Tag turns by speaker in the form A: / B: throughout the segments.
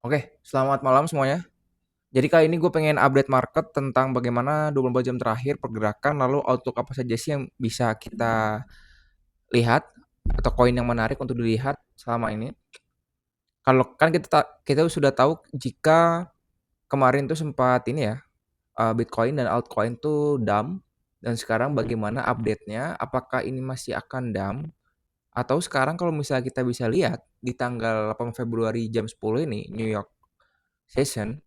A: Oke, selamat malam semuanya. Jadi kali ini gue pengen update market tentang bagaimana 24 jam terakhir pergerakan, lalu outlook apa saja sih yang bisa kita lihat atau koin yang menarik untuk dilihat selama ini. Kalau kan kita sudah tahu jika kemarin tuh sempat ini ya, Bitcoin dan altcoin tuh dump, dan sekarang bagaimana update-nya? Apakah ini masih akan dump atau sekarang kalau misalnya kita bisa lihat di tanggal 8 Februari jam 10 ini New York session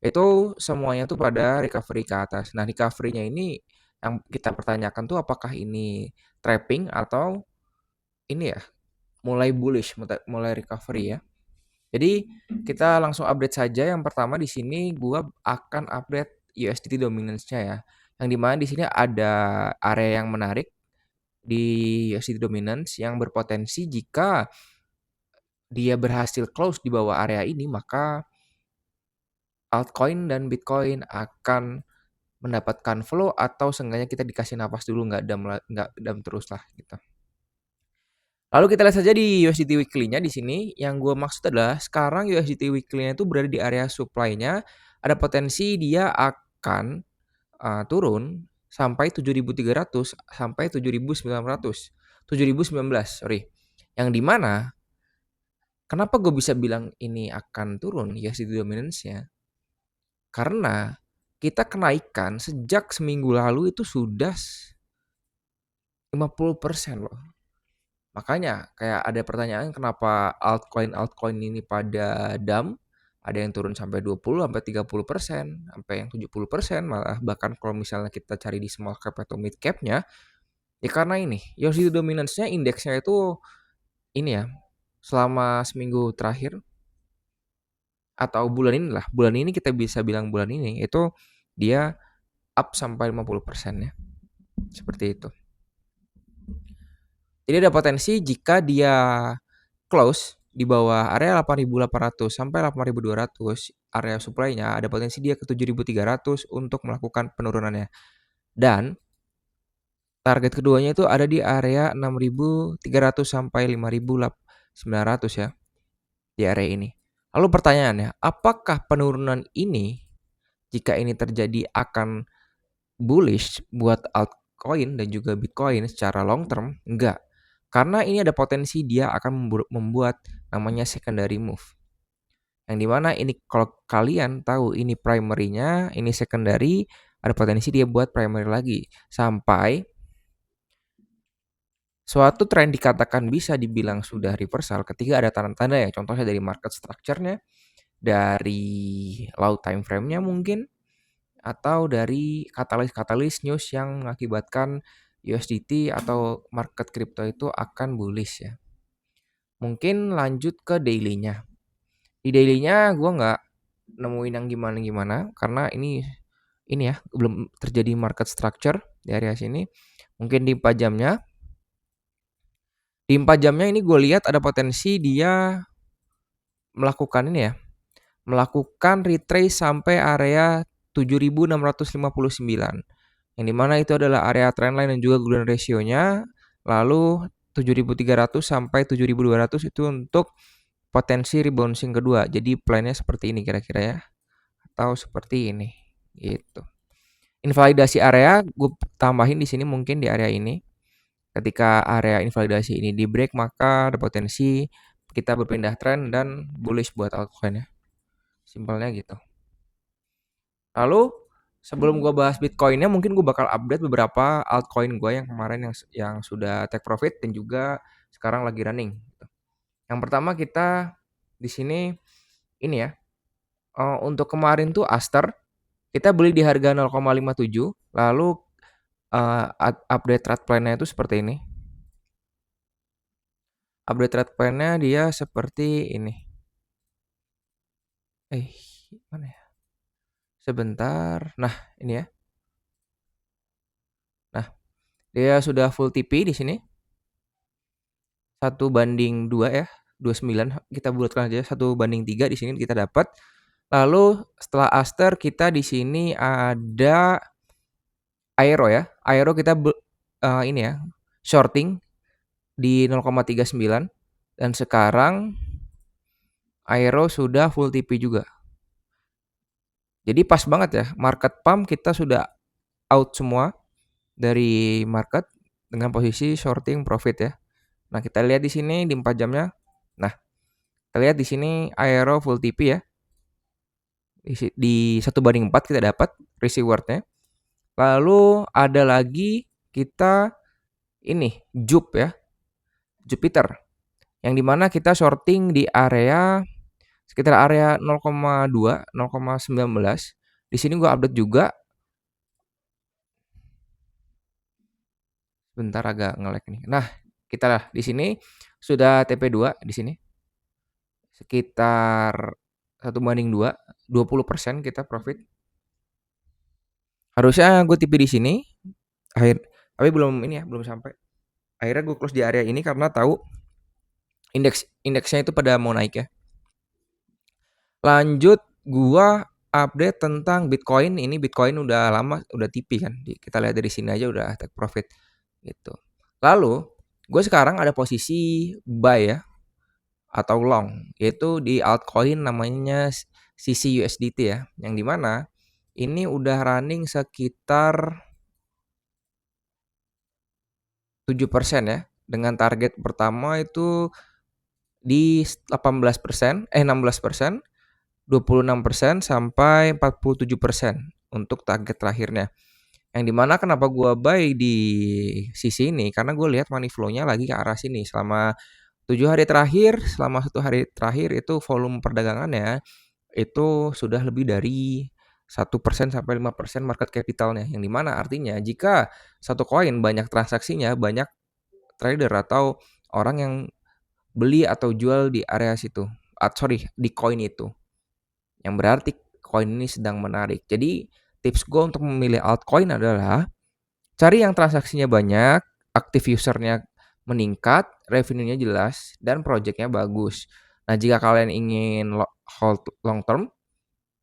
A: itu semuanya tuh pada recovery ke atas. Nah, recovery-nya ini yang kita pertanyakan tuh apakah ini trapping atau ini ya, mulai bullish, mulai recovery ya. Jadi kita langsung update saja. Yang pertama di sini gua akan update USDT dominance-nya ya. Yang dimana di sini ada area yang menarik di USDT dominance yang berpotensi jika dia berhasil close di bawah area ini, maka altcoin dan Bitcoin akan mendapatkan flow atau seenggaknya kita dikasih napas dulu nggak dam terus lah gitu. Lalu kita lihat saja di USDT weekly-nya di sini yang gue maksud adalah sekarang USDT weekly-nya itu berada di area supply-nya, ada potensi dia akan turun sampai 7.300 sampai 7.900, 7.019 sorry. Yang dimana kenapa gue bisa bilang ini akan turun USDT dominance-nya? Karena kita kenaikan sejak seminggu lalu itu sudah 50% loh. Makanya kayak ada pertanyaan kenapa altcoin ini pada dump, ada yang turun sampai 20 sampai 30%, sampai yang 70%, malah bahkan kalau misalnya kita cari di small cap atau mid cap-nya, ya karena ini, USD dominance-nya indeksnya itu ini ya, selama seminggu terakhir atau bulan ini lah, bulan ini kita bisa bilang bulan ini itu dia up sampai 50% ya. Seperti itu. Jadi ada potensi jika dia close di bawah area 8.800 sampai 8.200 area supply-nya, ada potensi dia ke 7.300 untuk melakukan penurunannya. Dan target keduanya itu ada di area 6.300 sampai 5.900 ya, di area ini. Lalu pertanyaannya, apakah penurunan ini jika ini terjadi akan bullish buat altcoin dan juga Bitcoin secara long term? Enggak. Karena ini ada potensi dia akan membuat namanya secondary move. Yang dimana ini kalau kalian tahu ini primary-nya, ini secondary, ada potensi dia buat primary lagi. Sampai suatu tren dikatakan bisa dibilang sudah reversal ketika ada tanda-tanda ya. Contohnya dari market structure-nya, dari low time frame-nya mungkin, atau dari katalis-katalis news yang mengakibatkan USDT atau market crypto itu akan bullish ya. Mungkin lanjut ke daily-nya. Di daily-nya gue nggak nemuin yang gimana-gimana karena ini ya belum terjadi market structure di area sini. Mungkin di 4 jamnya. Di 4 jamnya ini gue lihat ada potensi dia melakukan ini ya. Melakukan retrace sampai area 7.659. Yang dimana itu adalah area trendline dan juga golden ratio-nya. Lalu 7.300 sampai 7.200 itu untuk potensi rebouncing kedua. Jadi plan-nya seperti ini kira-kira ya. Atau seperti ini. Gitu. Invalidasi area gue tambahin di sini mungkin di area ini. Ketika area invalidasi ini di break maka ada potensi kita berpindah tren dan bullish buat altcoin ya. Simpelnya gitu. Lalu sebelum gue bahas Bitcoinnya mungkin gue bakal update beberapa altcoin gue yang kemarin yang sudah take profit dan juga sekarang lagi running. Yang pertama kita di sini ini ya. Untuk kemarin tuh Aster kita beli di harga 0,57, lalu update trade plan-nya itu seperti ini. Update trade plan-nya dia seperti ini. Mana ya? Sebentar. Nah, ini ya. Nah, dia sudah full TP di sini. 1/2 ya. 29 kita bulatkan aja 1/3 di sini kita dapat. Lalu setelah Aster kita di sini ada Aero ya. Aero kita ini ya, shorting di 0,39 dan sekarang Aero sudah full TP juga. Jadi pas banget ya, market pump kita sudah out semua dari market dengan posisi shorting profit ya. Nah, kita lihat di sini di 4 jamnya. Nah, kita lihat di sini Aero full TP ya. Di 1/4 kita dapat risk reward-nya. Lalu ada lagi kita ini Jup ya, Jupiter. Yang dimana kita shorting di area sekitar area 0,2, 0,19. Di sini gue update juga. Bentar agak nge-lag nih. Nah, kita lah di sini sudah TP2 di sini. Sekitar 1/2, 20% kita profit. Harusnya gue TP di sini tapi belum ini ya, belum sampai. Akhirnya gue close di area ini karena tahu indeksnya itu pada mau naik ya. Lanjut gua update tentang Bitcoin. Ini Bitcoin udah lama udah TP kan. Kita lihat dari sini aja udah take profit gitu. Lalu gue sekarang ada posisi buy ya atau long, yaitu di altcoin namanya CCUSDT ya, yang dimana ini udah running sekitar 7% ya, dengan target pertama itu di 18%, 16%, 26% sampai 47% untuk target terakhirnya. Yang dimana kenapa gue buy di sisi ini, karena gue lihat money flow-nya lagi ke arah sini. Selama 7 hari terakhir, selama 1 hari terakhir itu volume perdagangannya itu sudah lebih dari 1% sampai 5% market capitalnya. Yang dimana artinya jika satu koin banyak transaksinya, banyak trader atau orang yang beli atau jual di area situ. Di koin itu. Yang berarti koin ini sedang menarik. Jadi tips gue untuk memilih altcoin adalah cari yang transaksinya banyak, aktif usernya meningkat, revenue-nya jelas, dan projectnya bagus. Nah, jika kalian ingin hold long term,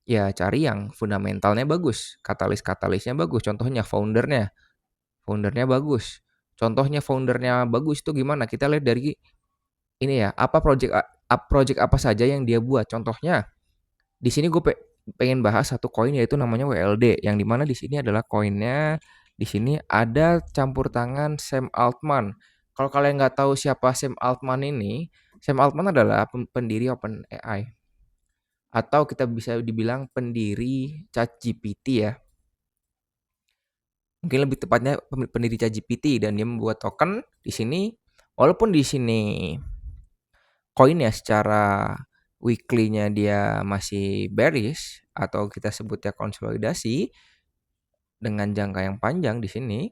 A: ya cari yang fundamentalnya bagus, katalis-katalisnya bagus. Contohnya foundernya bagus. Contohnya foundernya bagus itu gimana? Kita lihat dari ini ya, apa project apa saja yang dia buat. Contohnya di sini gue pengen bahas satu koin yaitu namanya WLD, yang dimana di sini adalah koinnya. Di sini ada campur tangan Sam Altman. Kalau kalian nggak tahu siapa Sam Altman ini, Sam Altman adalah pendiri OpenAI atau kita bisa dibilang pendiri ChatGPT ya. Mungkin lebih tepatnya pendiri ChatGPT, dan dia membuat token di sini. Walaupun di sini koinnya secara weekly-nya dia masih bearish atau kita sebutnya konsolidasi dengan jangka yang panjang di sini.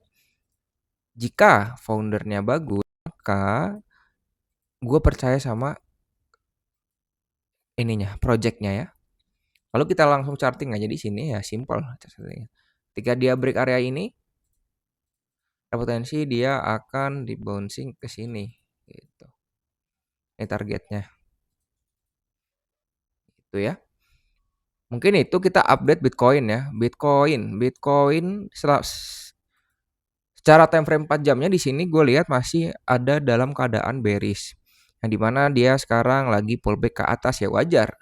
A: Jika foundernya bagus, maka gue percaya sama ininya, projectnya ya. Lalu kita langsung charting aja di sini ya, simple. Ketika dia break area ini, ada potensi dia akan di bouncing ke sini gitu. Ini targetnya. Itu ya. Mungkin itu kita update Bitcoin ya. Bitcoin secara time frame 4 jamnya di sini gue lihat masih ada dalam keadaan bearish. Yang dimana dia sekarang lagi pullback ke atas ya, wajar.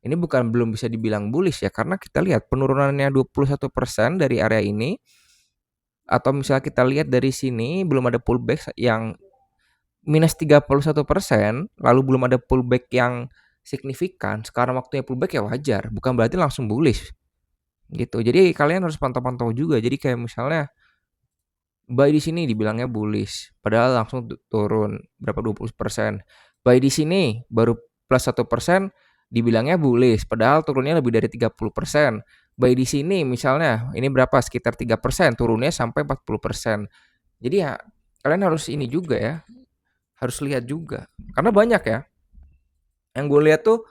A: Ini belum bisa dibilang bullish ya, karena kita lihat penurunannya 21% dari area ini. Atau misalnya kita lihat dari sini belum ada pullback yang minus 31%, lalu belum ada pullback yang signifikan. Sekarang waktunya pullback ya wajar, bukan berarti langsung bullish gitu. Jadi kalian harus pantau-pantau juga. Jadi kayak misalnya buy di sini dibilangnya bullish, padahal langsung turun berapa 20%. Buy di sini baru plus 1%, dibilangnya bullish, padahal turunnya lebih dari 30%. Buy di sini misalnya ini berapa, sekitar 3%, turunnya sampai 40%. Jadi ya kalian harus ini juga ya, harus lihat juga. Karena banyak ya, yang gue lihat tuh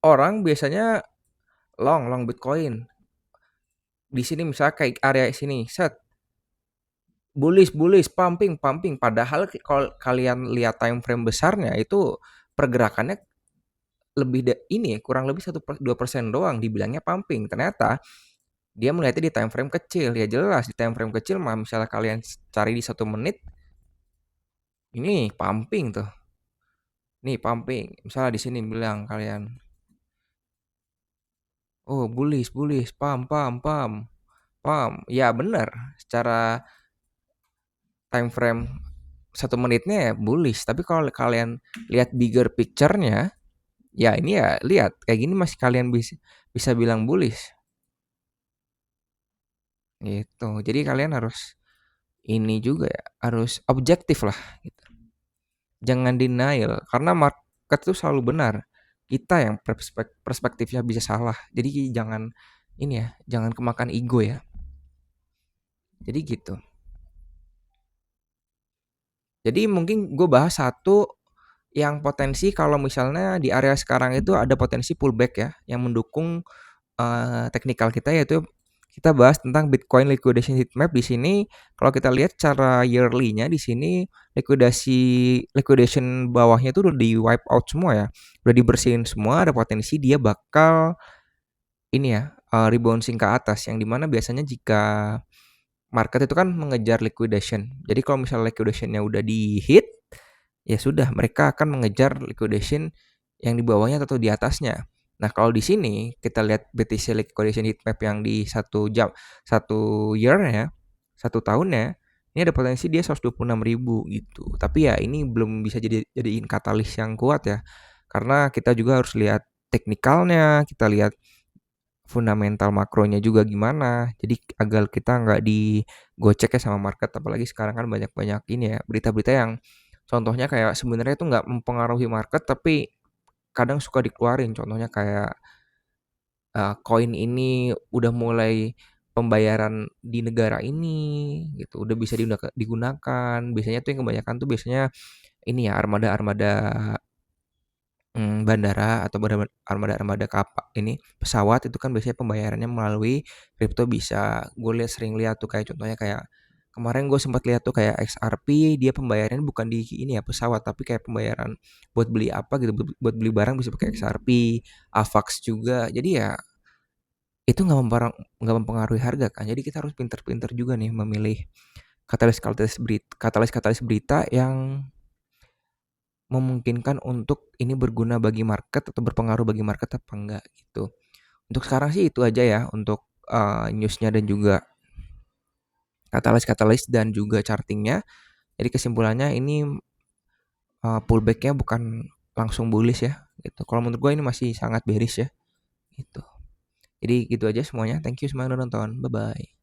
A: orang biasanya long Bitcoin. Di sini misalnya kayak area sini, set bullish, pumping. Padahal kalau kalian lihat time frame besarnya itu pergerakannya kurang lebih 1-2% doang, dibilangnya pumping. Ternyata dia melihatnya di time frame kecil. Ya jelas di time frame kecil mah misalnya kalian cari di 1 menit, ini pumping tuh. Nih pumping, misalnya di sini bilang kalian, oh bullish, bullish, pump, pump, pump, pump. Ya benar, secara time frame 1 menitnya ya bullish. Tapi kalau kalian lihat bigger picture-nya, ya ini ya lihat kayak gini masih kalian bisa bisa bilang bullish gitu. Jadi kalian harus ini juga ya, harus objektif lah gitu. Jangan denial karena market itu selalu benar. Kita yang perspektifnya bisa salah. Jadi jangan ini ya, jangan kemakan ego ya. Jadi gitu. Jadi mungkin gue bahas satu yang potensi kalau misalnya di area sekarang itu ada potensi pullback ya, yang mendukung teknikal kita, yaitu kita bahas tentang Bitcoin liquidation heat map. Di sini kalau kita lihat cara yearly-nya di sini liquidation bawahnya itu udah di wipe out semua ya. Udah dibersihin semua, ada potensi dia bakal ini ya, rebouncing ke atas yang dimana biasanya jika market itu kan mengejar liquidation. Jadi kalau misalnya liquidation-nya udah di hit, ya sudah mereka akan mengejar liquidation yang di bawahnya atau di atasnya. Nah, kalau di sini kita lihat BTC liquidation heat map yang di 1 jam, 1 year ya, 1 tahunnya, ini ada potensi dia 126.000 gitu. Tapi ya ini belum bisa jadiin katalis yang kuat ya. Karena kita juga harus lihat teknikalnya, kita lihat fundamental makronya juga gimana. Jadi agar kita nggak digocek ya sama market. Apalagi sekarang kan banyak-banyak ini ya berita-berita yang contohnya kayak sebenarnya itu nggak mempengaruhi market tapi kadang suka dikeluarin. Contohnya kayak koin ini udah mulai pembayaran di negara ini gitu, udah bisa digunakan. Biasanya tuh yang kebanyakan tuh biasanya ini ya armada-armada bandara atau armada-armada ini pesawat itu kan biasanya pembayarannya melalui kripto bisa. Gue sering lihat tuh kayak contohnya kayak kemarin gue sempat lihat tuh kayak XRP dia pembayarannya bukan di ini ya pesawat tapi kayak pembayaran buat beli apa gitu buat beli barang bisa pakai XRP, AVAX juga. Jadi ya itu nggak mempengaruhi harga kan. Jadi kita harus pinter-pinter juga nih memilih katalis-katalis berita yang memungkinkan untuk ini berguna bagi market atau berpengaruh bagi market apa enggak gitu. Untuk sekarang sih itu aja ya untuk newsnya dan juga katalis-katalis dan juga chartingnya. Jadi kesimpulannya ini pullbacknya bukan langsung bullish ya gitu. Kalau menurut gue ini masih sangat bearish ya gitu. Jadi gitu aja semuanya. Thank you semuanya udah nonton. Bye bye.